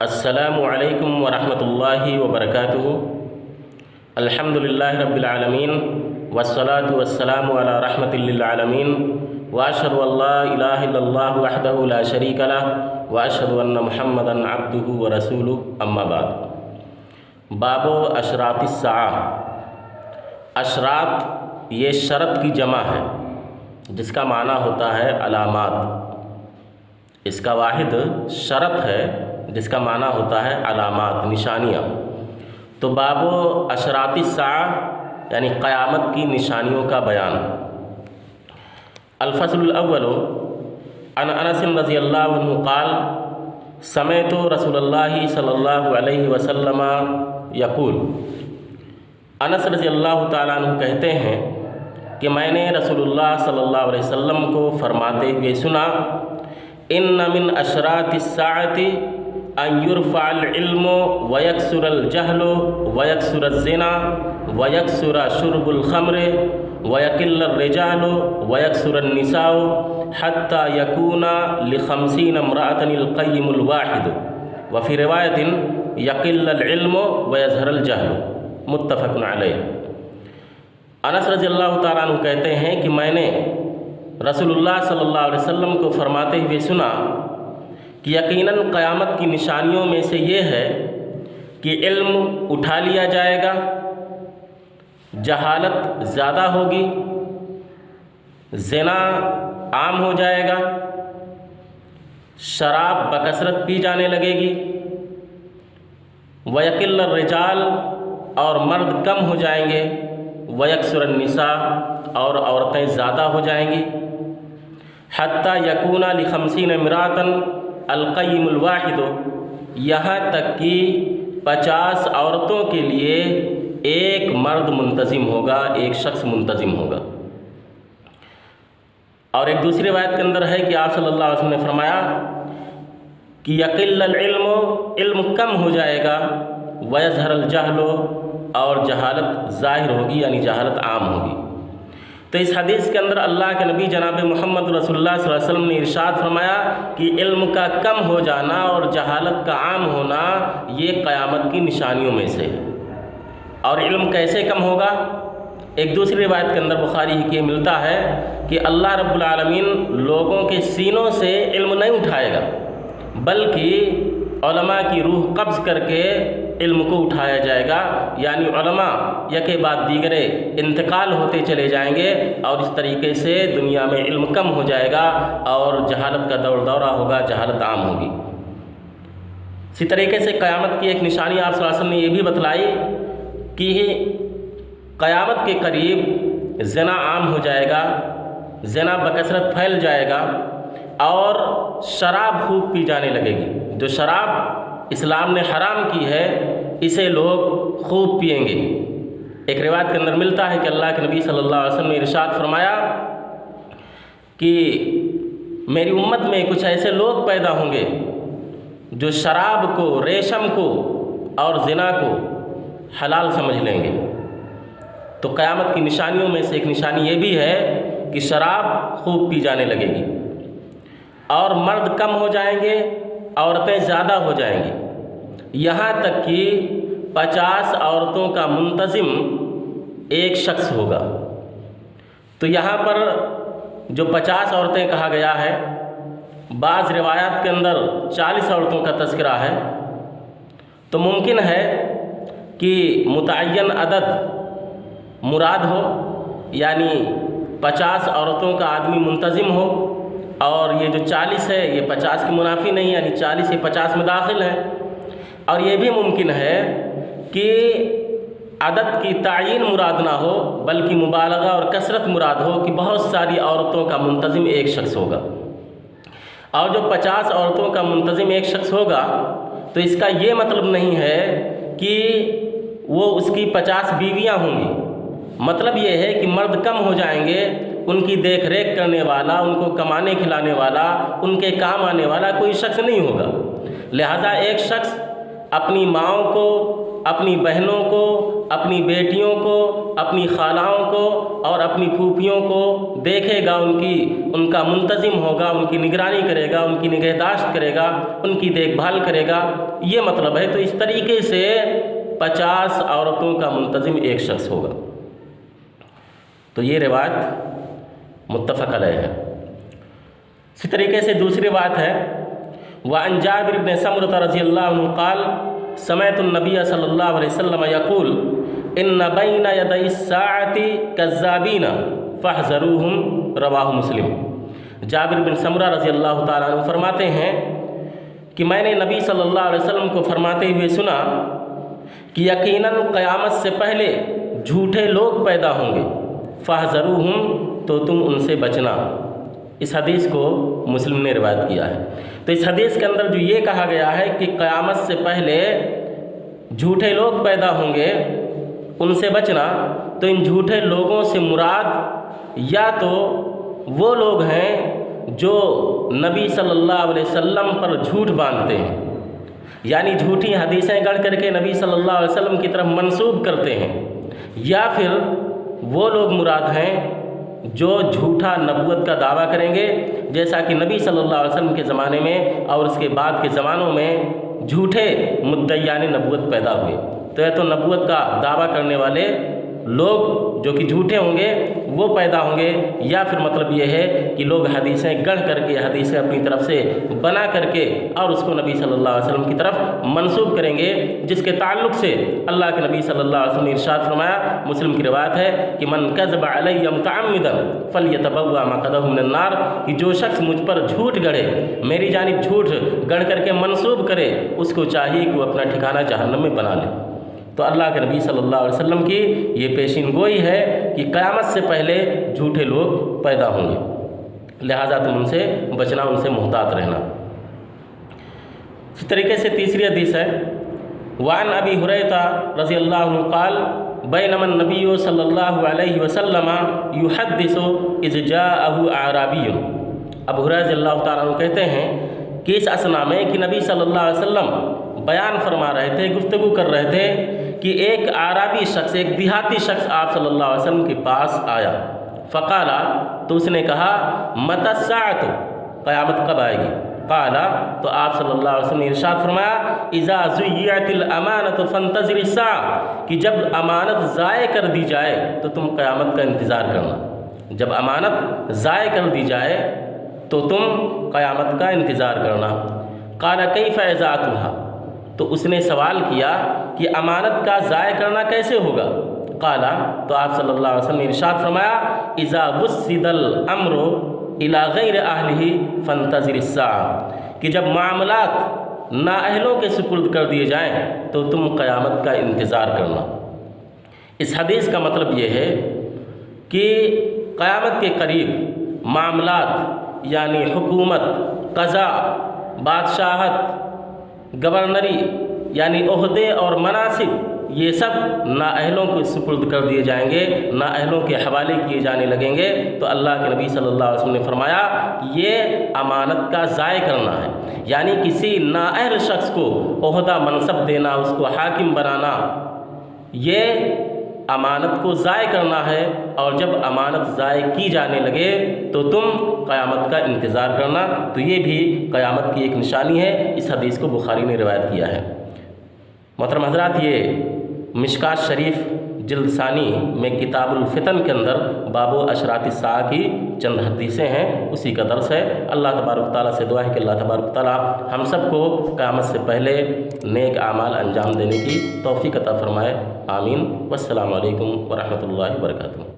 السلام علیکم ورحمۃ اللہ وبرکاتہ۔ الحمدللہ رب العالمین والصلاة والسلام علی رحمۃ للعالمین واشہد ان لا الہ الا اللہ وحدہ لا شریک لہ واشہد ان محمدا عبدہ ورسولہ، اما بعد۔ باب اشراط الساعہ۔ اشراط یہ شرط کی جمع ہے جس کا معنی ہوتا ہے علامات۔ اس کا واحد شرط ہے جس کا معنی ہوتا ہے علامات، نشانیاں۔ تو باب اشراط الساعہ یعنی قیامت کی نشانیوں کا بیان۔ الفصل الاول عن انس رضی اللہ عنہ قال سمعت رسول اللہ صلی اللہ علیہ وسلم یقول۔ انس رضی اللہ تعالیٰ عنہ کہتے ہیں کہ میں نے رسول اللہ صلی اللہ علیہ وسلم کو فرماتے ہوئے سنا، ان من اشراط الساعة ان یرفع العلم ویکثر الجہل ویکثر الزنا ویکثر شرب الخمر ویقل الرجال ویکثر النساء حتی یکون ل50 امرأة القیم الواحد وفی روایت یقل العلم ویظہر الجہل، متفق علیہ۔ انس رضی اللہ تعالیٰ عنہ کہتے ہیں کہ میں نے رسول اللہ صلی اللہ علیہ وسلم کو فرماتے ہوئے سنا کہ یقیناً قیامت کی نشانیوں میں سے یہ ہے کہ علم اٹھا لیا جائے گا، جہالت زیادہ ہوگی، زنا عام ہو جائے گا، شراب بکثرت پی جانے لگے گی، ویقل الرجال اور مرد کم ہو جائیں گے، ویکثر النساء اور عورتیں زیادہ ہو جائیں گی، حتی یکون ل50 امرأة القیم الواحد، یہاں تک کہ 50 عورتوں کے لیے ایک مرد منتظم ہوگا، ایک شخص منتظم ہوگا۔ اور ایک دوسری روایت کے اندر ہے کہ آپ صلی اللہ علیہ وسلم نے فرمایا کہ یقل العلم، علم کم ہو جائے گا، ویظہر الجہل اور جہالت ظاہر ہوگی یعنی جہالت عام ہوگی۔ تو اس حدیث کے اندر اللہ کے نبی جناب محمد رسول اللہ صلی اللہ علیہ وسلم نے ارشاد فرمایا کہ علم کا کم ہو جانا اور جہالت کا عام ہونا یہ قیامت کی نشانیوں میں سے ہے۔ اور علم کیسے کم ہوگا؟ ایک دوسری روایت کے اندر بخاری کے ملتا ہے کہ اللہ رب العالمین لوگوں کے سینوں سے علم نہیں اٹھائے گا، بلکہ علماء کی روح قبض کر کے علم کو اٹھایا جائے گا، یعنی علماء یکے بعد دیگرے انتقال ہوتے چلے جائیں گے، اور اس طریقے سے دنیا میں علم کم ہو جائے گا اور جہالت کا دور دورہ ہوگا، جہالت عام ہوگی۔ اسی طریقے سے قیامت کی ایک نشانی آپ صلی اللہ علیہ وسلم نے یہ بھی بتلائی کہ قیامت کے قریب زنا عام ہو جائے گا، زنا بکثرت پھیل جائے گا، اور شراب خوب پی جانے لگے گی۔ جو شراب اسلام نے حرام کی ہے اسے لوگ خوب پئیں گے۔ ایک روایت کے اندر ملتا ہے کہ اللہ کے نبی صلی اللہ علیہ وسلم نے ارشاد فرمایا کہ میری امت میں کچھ ایسے لوگ پیدا ہوں گے جو شراب کو، ریشم کو اور زنا کو حلال سمجھ لیں گے۔ تو قیامت کی نشانیوں میں سے ایک نشانی یہ بھی ہے کہ شراب خوب پی جانے لگے گی، اور مرد کم ہو جائیں گے، عورتیں زیادہ ہو جائیں گی، یہاں تک کہ 50 عورتوں کا منتظم ایک شخص ہوگا۔ تو یہاں پر جو 50 عورتیں کہا گیا ہے، بعض روایات کے اندر 40 عورتوں کا تذکرہ ہے، تو ممکن ہے کہ متعین عدد مراد ہو، یعنی 50 عورتوں کا آدمی منتظم ہو، اور یہ جو 40 ہے یہ 50 کے منافی نہیں، یعنی 40 یہ 50 میں داخل ہے۔ اور یہ بھی ممکن ہے کہ عدد کی تعیین مراد نہ ہو بلکہ مبالغہ اور کثرت مراد ہو کہ بہت ساری عورتوں کا منتظم ایک شخص ہوگا۔ اور جو 50 عورتوں کا منتظم ایک شخص ہوگا تو اس کا یہ مطلب نہیں ہے کہ وہ اس کی 50 بیویاں ہوں گی، مطلب یہ ہے کہ مرد کم ہو جائیں گے، ان کی دیکھ ریکھ کرنے والا، ان کو کمانے کھلانے والا، ان کے کام آنے والا کوئی شخص نہیں ہوگا۔ لہذا ایک شخص اپنی ماؤں کو، اپنی بہنوں کو، اپنی بیٹیوں کو، اپنی خالہوں کو اور اپنی پھوپھیوں کو دیکھے گا، ان کا منتظم ہوگا، ان کی نگرانی کرے گا، ان کی نگہداشت کرے گا، ان کی دیکھ بھال کرے گا، یہ مطلب ہے۔ تو اس طریقے سے 50 عورتوں کا منتظم ایک شخص ہوگا۔ تو یہ روایت متفق علیہ ہے۔ اسی طریقے سے دوسری بات ہے، وعن جابر بن سمرة رضی اللہ عنہ قال سمعت النبی صلی اللہ علیہ وسلم یقول ان بین یدی الساعة کذابین فاحذروہم، رواہ مسلم۔ جابر بن سمرہ رضی اللہ تعالیٰ عنہ فرماتے ہیں کہ میں نے نبی صلی اللہ علیہ وسلم کو فرماتے ہوئے سنا کہ یقیناً قیامت سے پہلے جھوٹے لوگ پیدا ہوں گے، فاحذروہم، تو تم ان سے بچنا۔ اس حدیث کو مسلم نے روایت کیا ہے۔ تو اس حدیث کے اندر جو یہ کہا گیا ہے کہ قیامت سے پہلے جھوٹے لوگ پیدا ہوں گے، ان سے بچنا، تو ان جھوٹے لوگوں سے مراد یا تو وہ لوگ ہیں جو نبی صلی اللہ علیہ وسلم پر جھوٹ باندھتے ہیں، یعنی جھوٹی حدیثیں گڑھ کر کے نبی صلی اللہ علیہ وسلم کی طرف منسوب کرتے ہیں، یا پھر وہ لوگ مراد ہیں جو جھوٹا نبوت کا دعویٰ کریں گے، جیسا کہ نبی صلی اللہ علیہ وسلم کے زمانے میں اور اس کے بعد کے زمانوں میں جھوٹے مدعیان نبوت پیدا ہوئے۔ تو یہ تو نبوت کا دعویٰ کرنے والے لوگ جو کہ جھوٹے ہوں گے وہ پیدا ہوں گے، یا پھر مطلب یہ ہے کہ لوگ حدیثیں گڑھ کر کے، حدیثیں اپنی طرف سے بنا کر کے اور اس کو نبی صلی اللہ علیہ وسلم کی طرف منسوب کریں گے، جس کے تعلق سے اللہ کے نبی صلی اللہ علیہ وسلم نے ارشاد فرمایا، مسلم کی روایت ہے کہ من کذب علی متعمدا فلیتبوأ مقعدہ من النار، کہ جو شخص مجھ پر جھوٹ گڑھے، میری جانب جھوٹ گڑھ کر کے منسوب کرے، اس کو چاہیے کہ وہ اپنا ٹھکانہ جہنم میں بنا لے۔ تو اللہ کے نبی صلی اللہ علیہ وسلم کی یہ پیشین گوئی ہے کہ قیامت سے پہلے جھوٹے لوگ پیدا ہوں گے، لہٰذا تم ان سے بچنا، ان سے محتاط رہنا۔ اس طریقے سے تیسری حدیث ہے، وعن ابی ہریرہ رضی اللہ عنہ قال بینما النبی صلی اللہ علیہ وسلم یحدث اذ جاءہ اعرابی۔ ابو ہریرہ رضی اللہ تعالیٰ عنہ کہتے ہیں کہ اس اثنا میں کہ نبی صلی اللہ علیہ وسلم بیان فرما رہے تھے، گفتگو کر رہے تھے کہ ایک اعرابی شخص، ایک دیہاتی شخص آپ صلی اللہ علیہ وسلم کے پاس آیا، فقالا، تو اس نے کہا متی الساعۃ، قیامت کب آئے گی؟ قالا، تو آپ صلی اللہ علیہ وسلم نے ارشاد فرمایا اذا ضیعت الامانۃ فانتظر الساعۃ، کہ جب امانت ضائع کر دی جائے تو تم قیامت کا انتظار کرنا۔ جب امانت ضائع کر دی جائے تو تم قیامت کا انتظار کرنا۔ قال کیف اضاعتها، تو اس نے سوال کیا کہ امانت کا ضائع کرنا کیسے ہوگا؟ قالا، تو آپ صلی اللہ علیہ وسلم نے ارشاد فرمایا اذا وسد الامر الى غیر اہلہ فانتظر الساعۃ، کہ جب معاملات نااہلوں کے سپرد کر دیے جائیں تو تم قیامت کا انتظار کرنا۔ اس حدیث کا مطلب یہ ہے کہ قیامت کے قریب معاملات یعنی حکومت، قضاء، بادشاہت، گورنری یعنی عہدے اور مناصب، یہ سب نااہلوں کو سپرد کر دیے جائیں گے، نااہلوں کے حوالے کیے جانے لگیں گے۔ تو اللہ کے نبی صلی اللہ علیہ وسلم نے فرمایا کہ یہ امانت کا ضائع کرنا ہے، یعنی کسی نااہل شخص کو عہدہ منصب دینا، اس کو حاکم بنانا، یہ امانت کو ضائع کرنا ہے، اور جب امانت ضائع کی جانے لگے تو تم قیامت کا انتظار کرنا۔ تو یہ بھی قیامت کی ایک نشانی ہے۔ اس حدیث کو بخاری نے روایت کیا ہے۔ محترم حضرات، یہ مشکات شریف جلد ثانی میں کتاب الفتن کے اندر باب اشراط الساعہ کی چند حدیثیں ہیں، اسی کا درس ہے۔ اللہ تبارک تعالیٰ سے دعا ہے کہ اللہ تبارک تعالیٰ ہم سب کو قیامت سے پہلے نیک اعمال انجام دینے کی توفیق عطا فرمائے، آمین۔ والسلام علیکم ورحمۃ اللہ وبرکاتہ۔